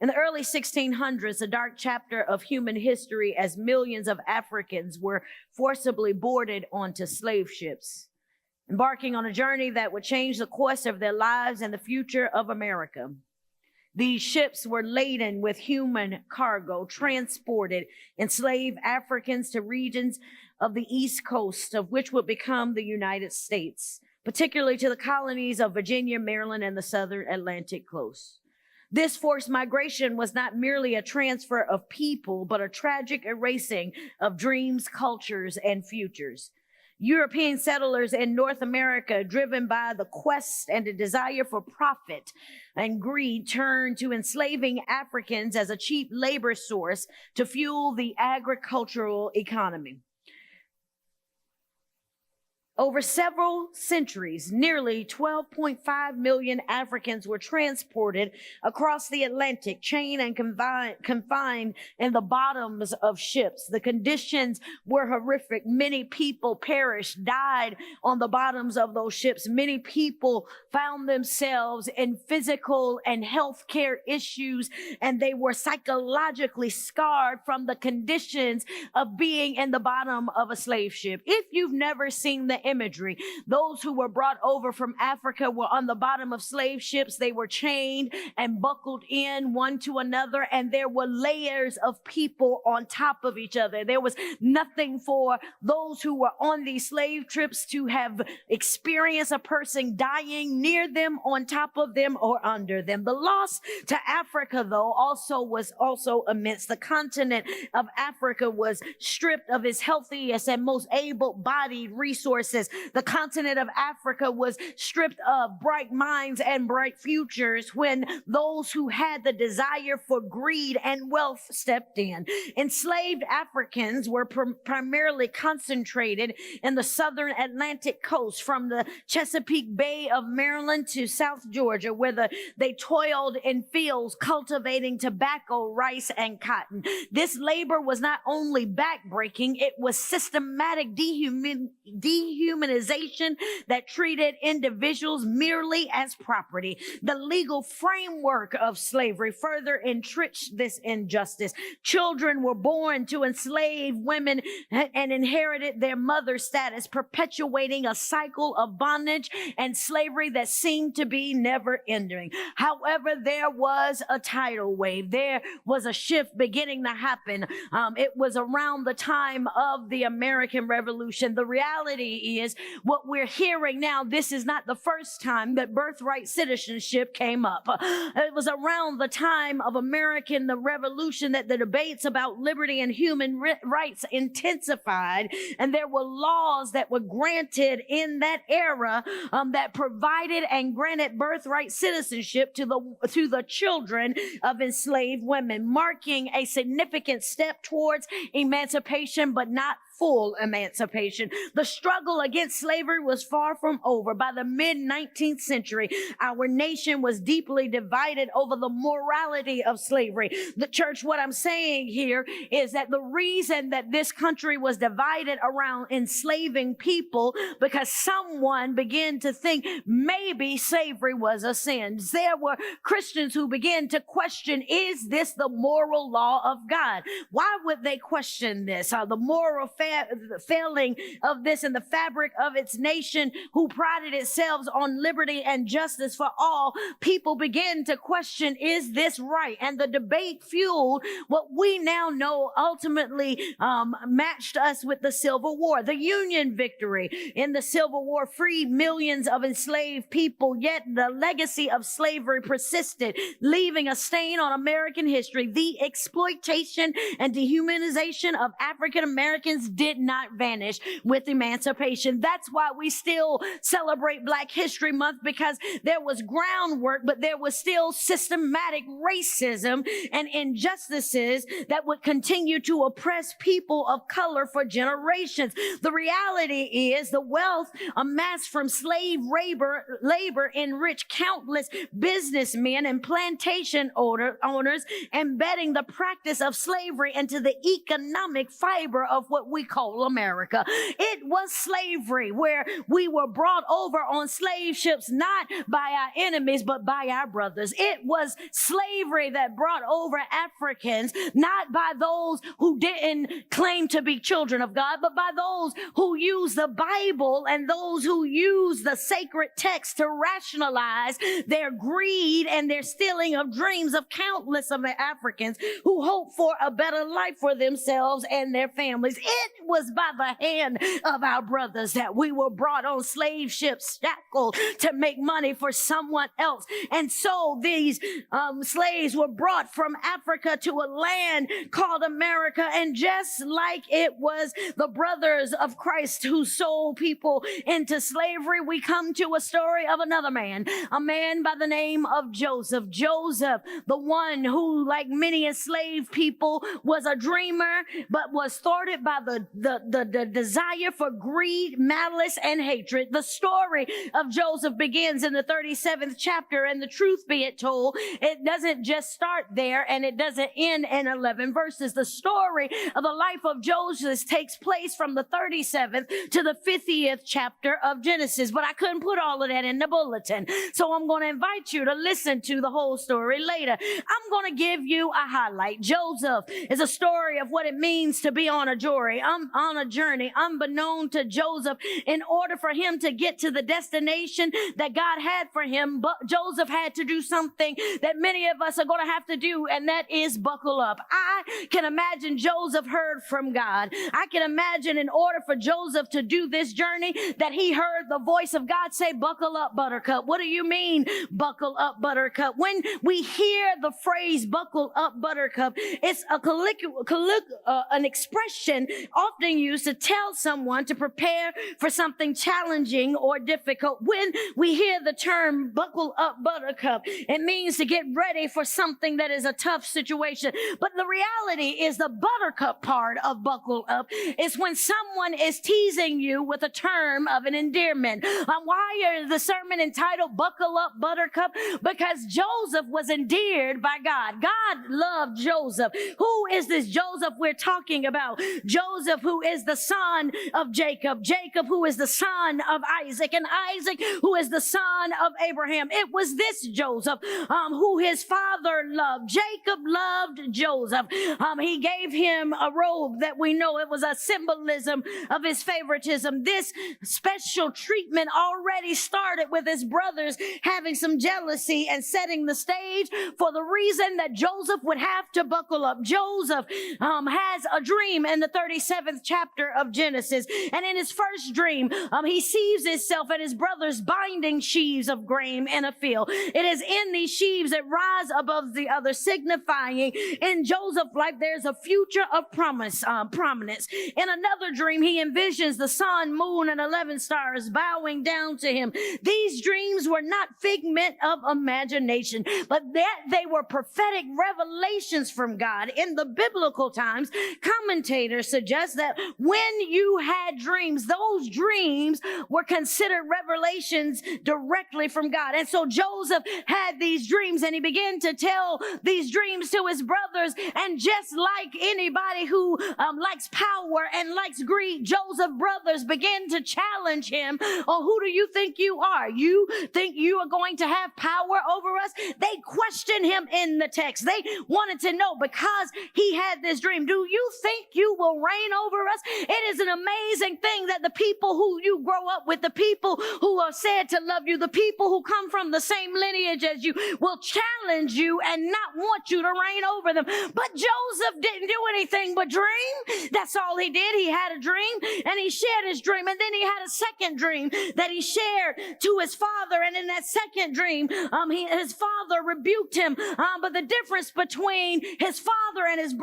In the early 1600s, a dark chapter of human history as millions of Africans were forcibly boarded onto slave ships, embarking on a journey that would change the course of their lives and the future of America. These ships were laden with human cargo, transported enslaved Africans to regions of the East Coast, of which would become the United States, particularly to the colonies of Virginia, Maryland, and the Southern Atlantic coast. This forced migration was not merely a transfer of people, but a tragic erasing of dreams, cultures, and futures. European settlers in North America, driven by the quest and the desire for profit and greed, turned to enslaving Africans as a cheap labor source to fuel the agricultural economy. Over several centuries, nearly 12.5 million Africans were transported across the Atlantic, chained and confined in the bottoms of ships. The conditions were horrific. Many people perished, died on the bottoms of those ships. Many people found themselves in physical and health care issues, and they were psychologically scarred from the conditions of being in the bottom of a slave ship. If you've never seen the imagery, those who were brought over from Africa were on the bottom of slave ships. They were chained and buckled in one to another, and there were layers of people on top of each other. There was nothing for those who were on these slave trips to have experienced a person dying near them, on top of them, or under them. The loss to Africa, though, was immense. The continent of Africa was stripped of its healthiest and most able-bodied resources. The continent of Africa was stripped of bright minds and bright futures when those who had the desire for greed and wealth stepped in. Enslaved Africans were primarily concentrated in the southern Atlantic coast, from the Chesapeake Bay of Maryland to South Georgia, where they toiled in fields cultivating tobacco, rice, and cotton. This labor was not only backbreaking, it was systematic dehumanization that treated individuals merely as property. The legal framework of slavery further entrenched this injustice. Children were born to enslaved women and inherited their mother status, perpetuating a cycle of bondage and slavery that seemed to be never ending. However, there was a tidal wave. There was a shift beginning to happen. It was around the time of the American Revolution. The reality is, what we're hearing now, this is not the first time that birthright citizenship came up. It was around the time of the Revolution that the debates about liberty and human rights intensified, and there were laws that were granted in that era that provided and granted birthright citizenship to the children of enslaved women, marking a significant step towards emancipation, but not full emancipation. The struggle against slavery was far from over. By the mid-19th century, our nation was deeply divided over the morality of slavery. The church, what I'm saying here is that the reason that this country was divided around enslaving people, because someone began to think maybe slavery was a sin. There were Christians who began to question, is this the moral law of God? Why would they question this? The moral failing of this and the fabric of its nation, who prided itself on liberty and justice for all, people began to question, is this right? And the debate fueled what we now know ultimately matched us with the Civil War. The Union victory in the Civil War freed millions of enslaved people, yet the legacy of slavery persisted, leaving a stain on American history. The exploitation and dehumanization of African Americans did not vanish with emancipation. That's why we still celebrate Black History Month, because there was groundwork, but there was still systematic racism and injustices that would continue to oppress people of color for generations. The reality is, the wealth amassed from slave labor enriched countless businessmen and plantation owners, embedding the practice of slavery into the economic fiber of what we call America. It was slavery slavery, where we were brought over on slave ships, not by our enemies, but by our brothers. It was slavery that brought over Africans, not by those who didn't claim to be children of God, but by those who use the Bible and those who use the sacred text to rationalize their greed and their stealing of dreams of countless of the Africans who hope for a better life for themselves and their families. It was by the hand of our brothers that we were brought on slave ships, shackled to make money for someone else. And so these slaves were brought from Africa to a land called America. And just like it was the brothers of Christ who sold people into slavery, we come to a story of another man, a man by the name of Joseph. Joseph, the one who, like many enslaved people, was a dreamer, but was thwarted by the desire for greed, malice, and hatred. The story of Joseph begins in the 37th chapter, and the truth be it told, it doesn't just start there and it doesn't end in 11 verses. The story of the life of Joseph takes place from the 37th to the 50th chapter of Genesis, but I couldn't put all of that in the bulletin, so I'm going to invite you to listen to the whole story later. I'm going to give you a highlight. Joseph is a story of what it means to be on a journey. Unbeknown to Joseph, in order for him to get to the destination that God had for him, but Joseph had to do something that many of us are going to have to do, and that is buckle up. I can imagine Joseph heard from God. I can imagine in order for Joseph to do this journey that he heard the voice of God say, buckle up, Buttercup. What do you mean, buckle up, Buttercup? When we hear the phrase buckle up, Buttercup, it's an expression often used to tell someone to prepare for something challenging or difficult. When we hear the term buckle up, Buttercup, it means to get ready for something that is a tough situation. But the reality is the Buttercup part of buckle up is when someone is teasing you with a term of an endearment. Why is the sermon entitled Buckle Up, Buttercup? Because Joseph was endeared by God. God loved Joseph. Who is this Joseph we're talking about? Joseph, who is the son of Jacob. Jacob, who is the son of Isaac. And Isaac, who is the son of Abraham. It was this Joseph who his father loved. Jacob loved Joseph. He gave him a robe that we know it was a symbolism of his favoritism. This special treatment already started with his brothers having some jealousy and setting the stage for the reason that Joseph would have to buckle up. Joseph has a dream in the 37th chapter of Genesis. And in his first dream, he sees himself and his brothers binding sheaves of grain in a field. It is in these sheaves that rise above the other, signifying in Joseph's life there's a future of prominence. In another dream, he envisions the sun, moon, and 11 stars bowing down to him. These dreams were not figment of imagination, but that they were prophetic revelations from God. In the biblical times, commentators suggest that when you had dreams, those dreams were considered revelations directly from God. And so Joseph had these dreams, and he began to tell these dreams to his brothers. And just like anybody who likes power and likes greed, Joseph's brothers began to challenge him. Oh, who do you think you are? You think you are going to have power over us? They questioned him in the text. They wanted to know, because he had this dream, do you think you will reign over us? It is an amazing thing that the people who you grow up with, the people who are said to love you, the people who come from the same lineage as you, will challenge you and not want you to reign over them. But Joseph didn't do anything but dream. That's all he did. He had a dream, and he shared his dream, and then he had a second dream that he shared to his father. And in that second dream, his father rebuked him. But the difference between his father and his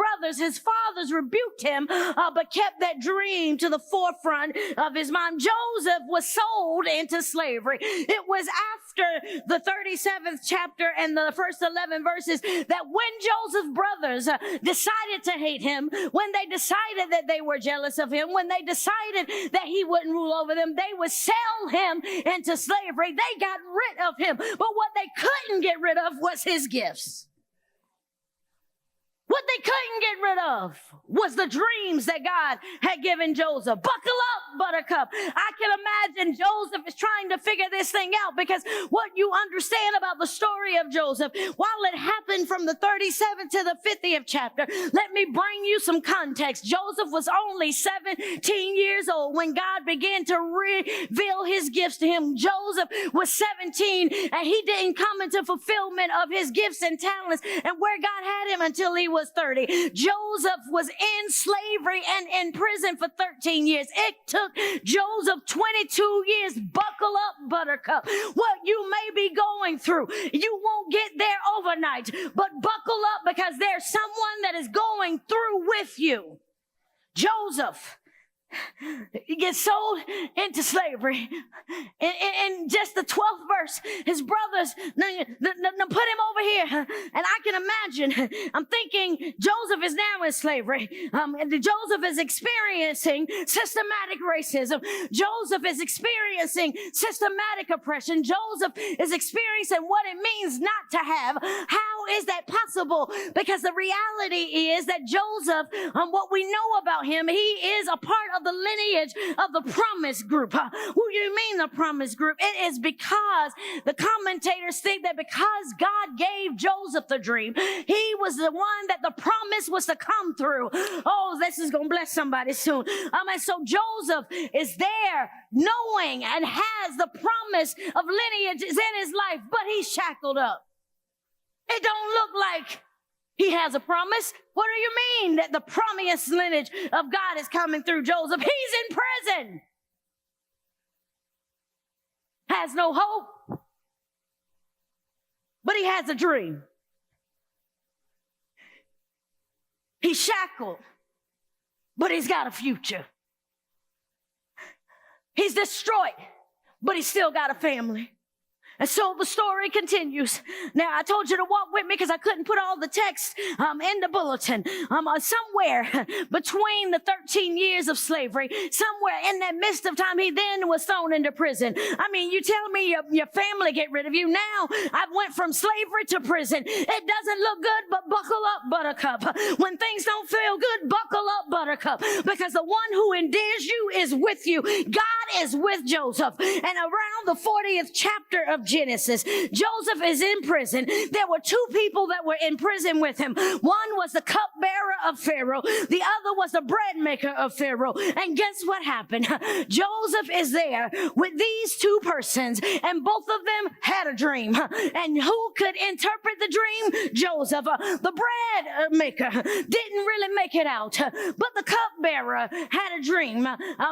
fathers rebuked him, but kept that dream to the forefront of his mind. Joseph was sold into slavery. It was after the 37th chapter and the first 11 verses that when Joseph's brothers decided to hate him, when they decided that they were jealous of him, when they decided that he wouldn't rule over them, they would sell him into slavery. They got rid of him. But what they couldn't get rid of was his gifts. What they couldn't get rid of was the dreams that God had given Joseph. Buckle up, Buttercup. I can imagine Joseph is trying to figure this thing out, because what you understand about the story of Joseph, while it happened from the 37th to the 50th chapter, let me bring you some context. Joseph was only 17 years old when God began to reveal his gifts to him. Joseph was 17 and he didn't come into fulfillment of his gifts and talents and where God had him until he was 30. Joseph was in slavery and in prison for 13 years. It took Joseph 22 years. Buckle up, Buttercup. What you may be going through, you won't get there overnight, but buckle up, because there's someone that is going through with you. Joseph, he gets sold into slavery. In just the 12th verse, his brothers put him over here. And I can imagine, I'm thinking Joseph is now in slavery. Joseph is experiencing systematic racism. Joseph is experiencing systematic oppression. Joseph is experiencing what it means not to have. How is that possible? Because the reality is that Joseph, what we know about him, he is a part of the lineage of the promise group. What do you mean the promise group? It is because the commentators think that because God gave Joseph the dream, he was the one that the promise was to come through. Oh, this is going to bless somebody soon. And so Joseph is there knowing and has the promise of lineage is in his life, but he's shackled up. It don't look like he has a promise. What do you mean that the promised lineage of God is coming through Joseph? He's in prison. Has no hope. But he has a dream. He's shackled, but he's got a future. He's destroyed, but he's still got a family. And so the story continues. Now, I told you to walk with me because I couldn't put all the text in the bulletin. Somewhere between the 13 years of slavery, somewhere in that midst of time, he then was thrown into prison. I mean, you tell me your family get rid of you. Now, I went from slavery to prison. It doesn't look good, but buckle up, Buttercup. When things don't feel good, buckle up, Buttercup. Because the one who endears you is with you. God is with Joseph. And around the 40th chapter of Genesis, Joseph is in prison. There were two people that were in prison with him. One was the cupbearer of Pharaoh. The other was the bread maker of Pharaoh. And guess what happened? Joseph is there with these two persons, and both of them had a dream. And who could interpret the dream? Joseph. The bread maker didn't really make it out, but the cupbearer had a dream.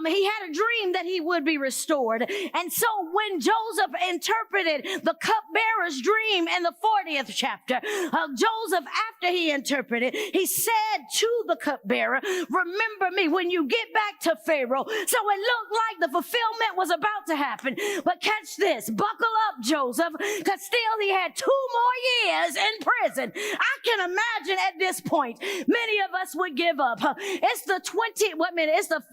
He had a dream that he would be restored. And so when Joseph interpreted the cupbearer's dream in the 40th chapter, Joseph, after he interpreted, he said to the cupbearer, remember me when you get back to Pharaoh. So it looked like the fulfillment was about to happen. But catch this, buckle up, Joseph, because still he had 2 more years in prison. I can imagine at this point, many of us would give up. It's the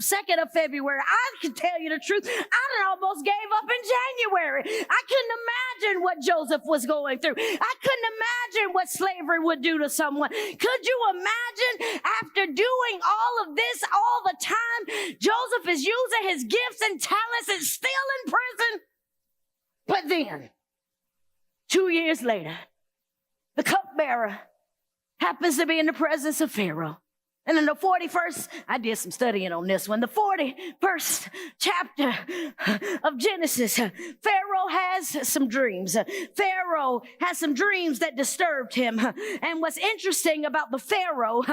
2nd of February. I can tell you the truth, I almost gave up in January. I couldn't imagine what Joseph was going through. I couldn't imagine what slavery would do to someone. Could you imagine after doing all of this all the time, Joseph is using his gifts and talents and still in prison? But then, 2 years later, the cupbearer happens to be in the presence of Pharaoh. And in the 41st, I did some studying on this one, the 41st chapter of Genesis, Pharaoh has some dreams. Pharaoh has some dreams that disturbed him. And what's interesting about the Pharaoh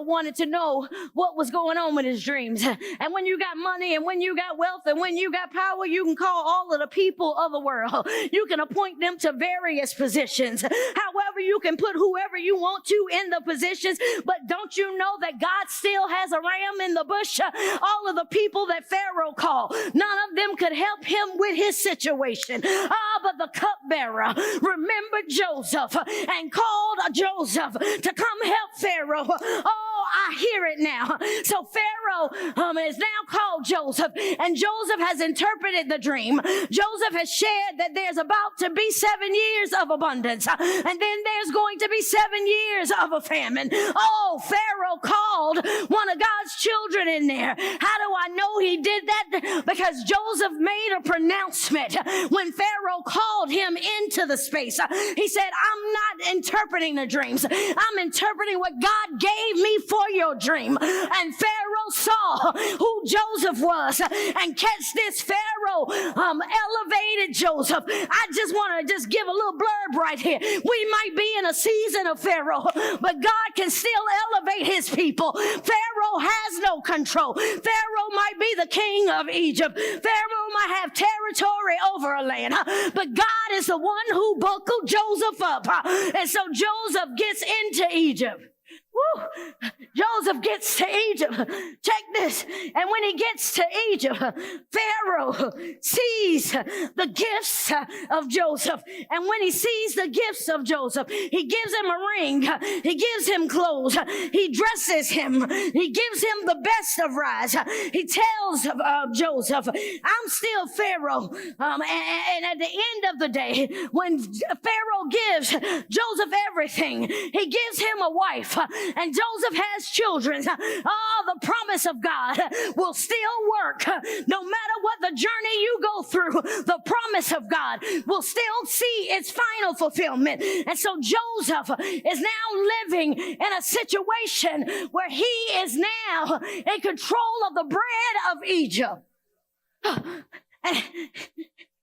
wanted to know what was going on with his dreams. And when you got money and when you got wealth and when you got power, you can call all of the people of the world. You can appoint them to various positions. However, you can put whoever you want to in the positions, but don't you know that God still has a ram in the bush? All of the people that Pharaoh called, none of them could help him with his situation. But the cupbearer remembered Joseph and called Joseph to come help Pharaoh. Oh, I hear it now. So Pharaoh is now called Joseph, and Joseph has interpreted the dream. Joseph has shared that there's about to be 7 years of abundance, and then there's going to be 7 years of a famine. Oh, Pharaoh called one of God's children in there. How do I know he did that? Because Joseph made a pronouncement when Pharaoh called him into the space. He said, I'm not interpreting the dreams. I'm interpreting what God gave me for your dream. And Pharaoh saw who Joseph was. And catch this, Pharaoh elevated Joseph. I just want to just give a little blurb right here. We might be in a season of Pharaoh, but God can still elevate his people. Pharaoh has no control. Pharaoh might be the king of Egypt. Pharaoh might have territory over a land, but God is the one who buckled Joseph up. And so Joseph gets into Egypt. Woo. Joseph gets to Egypt. Check this. And when he gets to Egypt, Pharaoh sees the gifts of Joseph. And when he sees the gifts of Joseph, he gives him a ring. He gives him clothes. He dresses him. He gives him the best of rides. He tells Joseph, I'm still Pharaoh. And at the end of the day, when Pharaoh gives Joseph everything, he gives him a wife. And Joseph has children. Oh, the promise of God will still work. No matter what the journey you go through, the promise of God will still see its final fulfillment. And so Joseph is now living in a situation where he is now in control of the bread of Egypt. And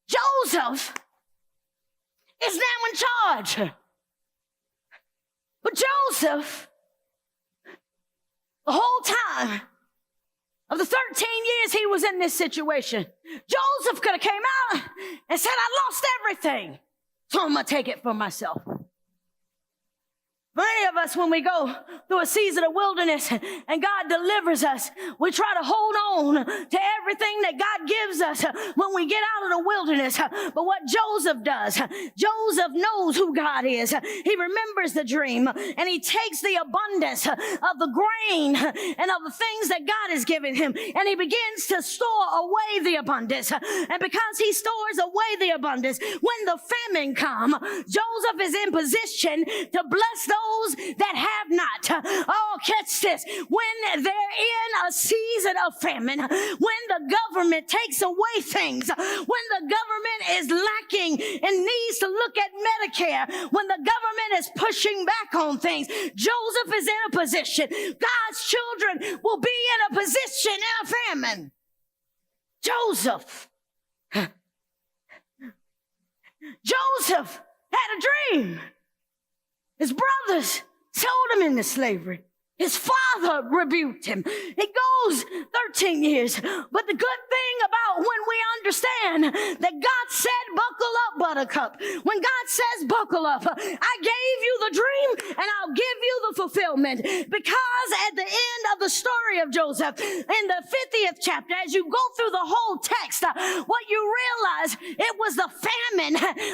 Joseph is now in charge. But Joseph, the whole time of the 13 years he was in this situation, Joseph could have came out and said, I lost everything, so I'm going to take it for myself. Many of us, when we go through a season of wilderness and God delivers us, we try to hold on to everything that God gives us when we get out of the wilderness. But what Joseph does, Joseph knows who God is. He remembers the dream, and he takes the abundance of the grain and of the things that God has given him, and he begins to store away the abundance. And because he stores away the abundance, when the famine comes, Joseph is in position to bless those that have not. Oh, catch this. When they're in a season of famine, when the government takes away things, when the government is lacking and needs to look at Medicare, when the government is pushing back on things, Joseph is in a position. God's children will be in a position in a famine. Joseph had a dream. His brothers sold him into slavery. His father rebuked him. It goes 13 years. But the good thing about when we understand that God said, buckle up, Buttercup. When God says, buckle up, I gave you the dream and I'll give you the fulfillment. Because at the end of the story of Joseph, in the 50th chapter, as you go through the whole text, what you realize, it was the famine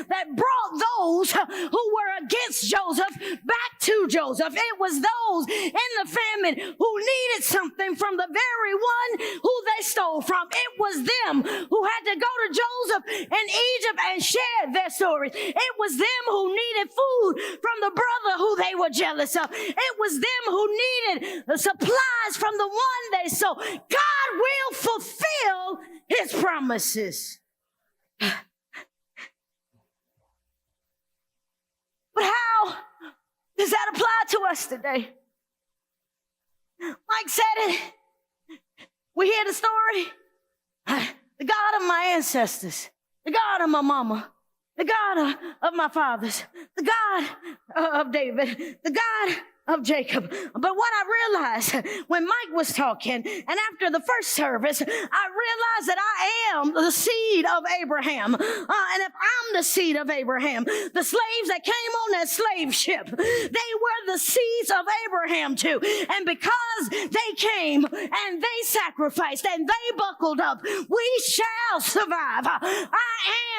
that brought those who were against Joseph back to Joseph. It was those in the famine who needed something from the very one who they stole from. It was them who had to go to Joseph in Egypt and share their stories. It was them who needed food from the brother who they were jealous of. It was them who needed the supplies from the one they sold. God will fulfill his promises. But how does that apply to us today? Mike said it. We hear the story. The God of my ancestors, the God of my mama, the God of my fathers, the God of David, the God of Jacob. But what I realized when Mike was talking, and after the first service, I realized that I am the seed of Abraham. And if I'm the seed of Abraham, the slaves that came on that slave ship, they were the seeds of Abraham too. And because they came and they sacrificed and they buckled up, we shall survive. I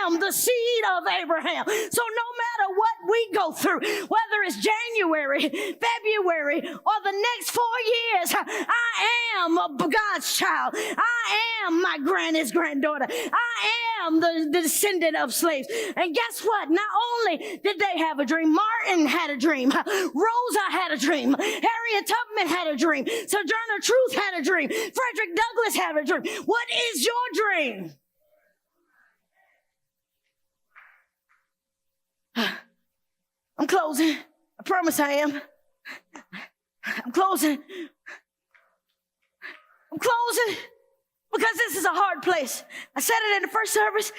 am the seed of Abraham. So no matter what we go through, whether it's January, February, February or the next 4 years, I am God's child. I am my granny's granddaughter. I am the descendant of slaves. And guess what? Not only did they have a dream, Martin had a dream. Rosa had a dream. Harriet Tubman had a dream. Sojourner Truth had a dream. Frederick Douglass had a dream. What is your dream? I'm closing. I promise I am. I'm closing. I'm closing because this is a hard place. I said it in the first service,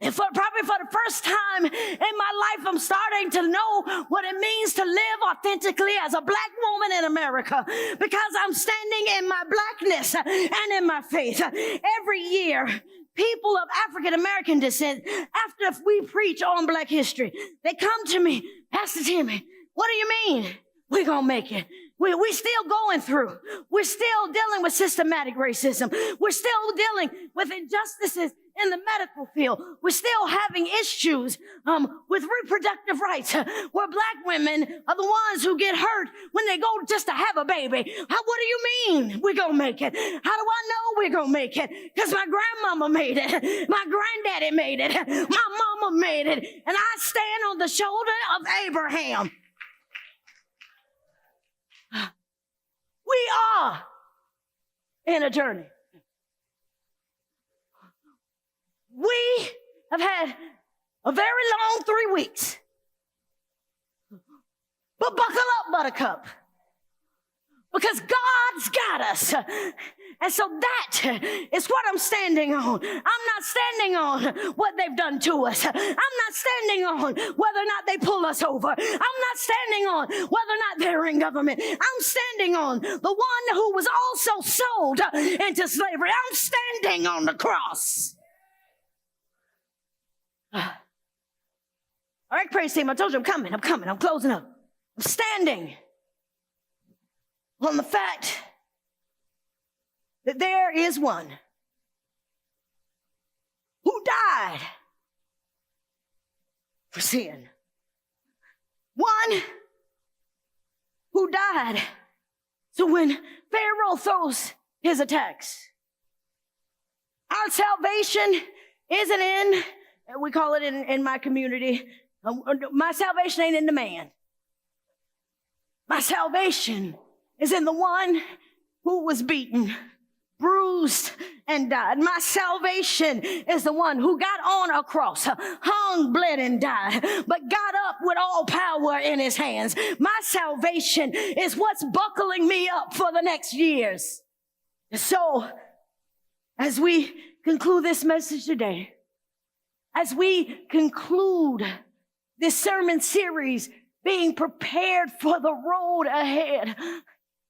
and probably for the first time in my life, I'm starting to know what it means to live authentically as a black woman in America, because I'm standing in my blackness and in my faith. Every year, people of African American descent, after we preach on Black history, they come to me, Pastor Tammi, what do you mean we're going to make it? We're still going through. We're still dealing with systematic racism. We're still dealing with injustices in the medical field. We're still having issues with reproductive rights, where black women are the ones who get hurt when they go just to have a baby. What do you mean we're going to make it? How do I know we're going to make it? Because my grandmama made it. My granddaddy made it. My mama made it. And I stand on the shoulder of Abraham. We are in a journey. We have had a very long 3 weeks. But buckle up, Buttercup, because God's got us. And so that is what I'm standing on. I'm not standing on what they've done to us. I'm not standing on whether or not they pull us over. I'm not standing on whether or not they're in government. I'm standing on the one who was also sold into slavery. I'm standing on the cross. All right, praise team, I told you I'm coming, I'm closing up. I'm standing on the fact that there is one who died for sin. One who died so when Pharaoh throws his attacks, our salvation isn't in, we call it in my community, my salvation ain't in the man. My salvation is in the one who was beaten, bruised, and died. My salvation is the one who got on a cross, hung, bled, and died, but got up with all power in his hands. My salvation is what's buckling me up for the next years. So, as we conclude this message today, as we conclude this sermon series, being prepared for the road ahead,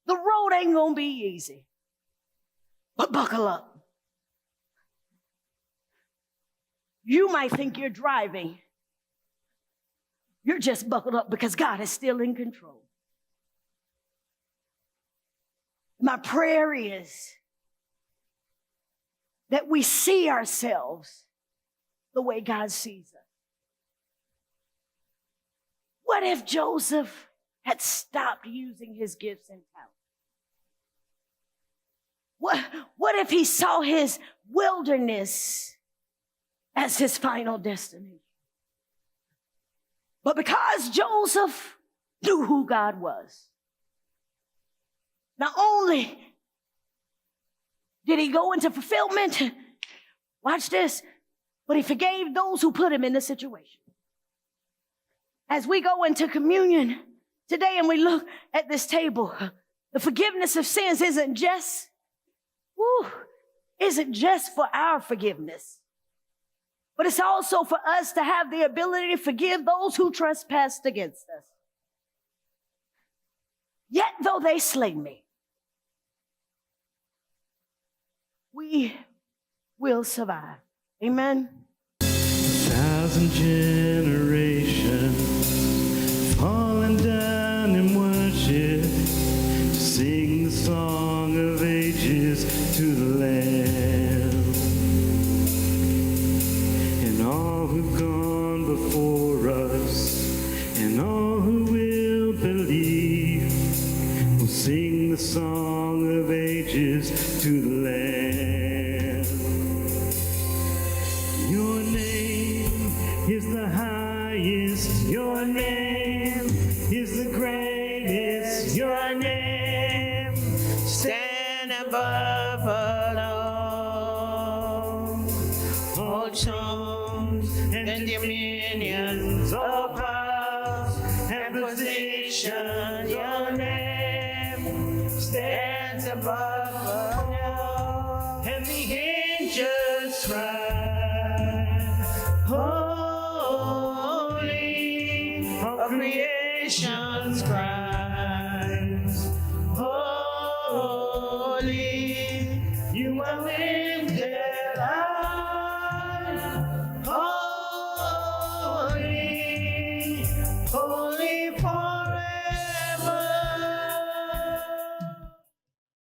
the road ain't gonna be easy. But buckle up. You might think you're driving. You're just buckled up because God is still in control. My prayer is that we see ourselves the way God sees us. What if Joseph had stopped using his gifts and talents? What if he saw his wilderness as his final destination? But because Joseph knew who God was, not only did he go into fulfillment, watch this, but he forgave those who put him in the situation. As we go into communion today and we look at this table, the forgiveness of sins isn't just for our forgiveness, but it's also for us to have the ability to forgive those who trespassed against us. Yet though they slay me, we will survive. Amen. 1,000 generations falling down in worship to sing the song of ages to the Lamb. And all who've gone before us and all who will believe the song of ages to the Lamb. Your name is the highest, your name is the greatest, your name stand above all thrones and dominions, all powers and positions. Your name stands above all, and the angels cry.